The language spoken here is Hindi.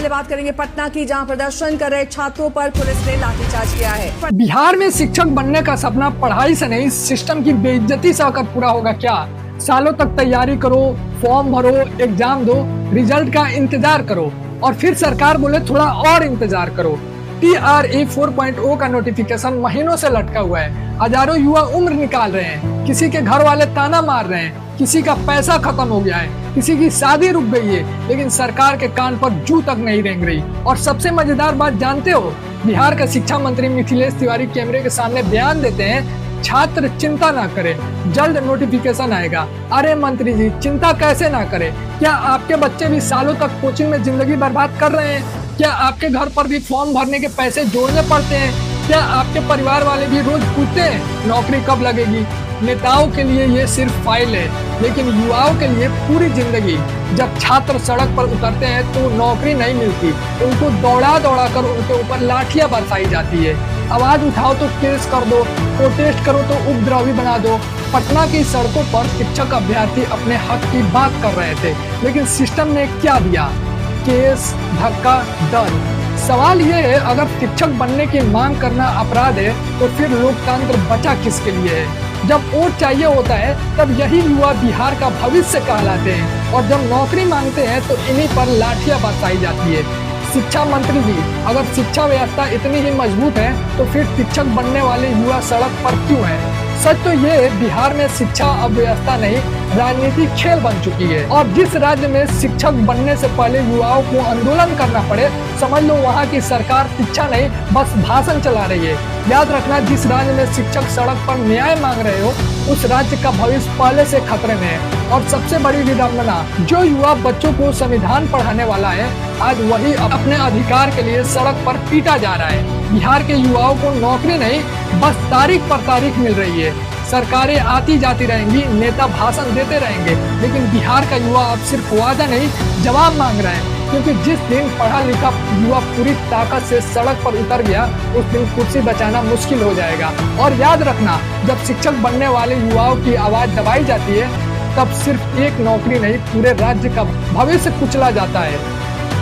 पहले बात करेंगे पटना की, जहां प्रदर्शन कर रहे छात्रों पर पुलिस ने लाठीचार्ज किया है। बिहार में शिक्षक बनने का सपना पढ़ाई से नहीं, सिस्टम की बेइज्जती से आकर पूरा होगा क्या? सालों तक तैयारी करो, फॉर्म भरो, एग्जाम दो, रिजल्ट का इंतजार करो और फिर सरकार बोले थोड़ा और इंतजार करो। TRE 4.0 का नोटिफिकेशन महीनों से लटका हुआ है। हजारों युवा उम्र निकाल रहे हैं, किसी के घर वाले ताना मार रहे हैं, किसी का पैसा खत्म हो गया है, किसी की शादी रुक गई है, लेकिन सरकार के कान पर जू तक नहीं रेंग रही। और सबसे मजेदार बात जानते हो, बिहार का शिक्षा मंत्री मिथिलेश तिवारी कैमरे के सामने बयान देते हैं, छात्र चिंता ना करें, जल्द नोटिफिकेशन आएगा। अरे मंत्री जी, चिंता कैसे ना करें? क्या आपके बच्चे भी सालों तक कोचिंग में जिंदगी बर्बाद कर रहे हैं? क्या आपके घर पर भी फॉर्म भरने के पैसे जोड़ने पड़ते हैं? क्या आपके परिवार वाले भी रोज पूछते हैं नौकरी कब लगेगी? नेताओं के लिए ये सिर्फ फाइल है, लेकिन युवाओं के लिए पूरी जिंदगी। जब छात्र सड़क पर उतरते हैं तो नौकरी नहीं मिलती, उनको दौड़ा दौड़ा कर उनके ऊपर लाठियां बरसाई जाती है। आवाज उठाओ तो केस कर दो, प्रोटेस्ट करो तो उपद्रवी बना दो। पटना की सड़कों पर शिक्षक अभ्यर्थी अपने हक की बात कर रहे थे, लेकिन सिस्टम ने क्या दिया? केस, धक्का, दंड। सवाल ये है, अगर शिक्षक बनने की मांग करना अपराध है तो फिर लोकतंत्र बचा किसके लिए है? जब वोट चाहिए होता है तब यही युवा बिहार का भविष्य कहलाते हैं, और जब नौकरी मांगते हैं तो इन्हीं पर लाठियां बरसाई जाती है। शिक्षा मंत्री जी, अगर शिक्षा व्यवस्था इतनी ही मजबूत है तो फिर शिक्षक बनने वाले युवा सड़क पर क्यों हैं? सच तो ये है, बिहार में शिक्षा अब व्यवस्था नहीं, राजनीतिक खेल बन चुकी है। और जिस राज्य में शिक्षक बनने से पहले युवाओं को आंदोलन करना पड़े, समझ लो वहाँ की सरकार शिक्षा नहीं बस भाषण चला रही है। याद रखना, जिस राज्य में शिक्षक सड़क पर न्याय मांग रहे हो, उस राज्य का भविष्य पहले से खतरे में है। और सबसे बड़ी विडंबना, जो युवा बच्चों को संविधान पढ़ाने वाला है, आज वही अपने अधिकार के लिए सड़क पर पीटा जा रहा है। बिहार के युवाओं को नौकरी नहीं, बस तारीख पर तारीख मिल रही है। सरकारें आती जाती रहेंगी, नेता भाषण देते रहेंगे, लेकिन बिहार का युवा अब सिर्फ वादा नहीं, जवाब मांग रहा है। क्योंकि जिस दिन पढ़ा लिखा युवा पूरी ताकत से सड़क पर उतर गया, उस दिन कुर्सी बचाना मुश्किल हो जाएगा। और याद रखना, जब शिक्षक बनने वाले युवाओं की आवाज दबाई जाती है, तब सिर्फ एक नौकरी नहीं, पूरे राज्य का भविष्य कुचला जाता है।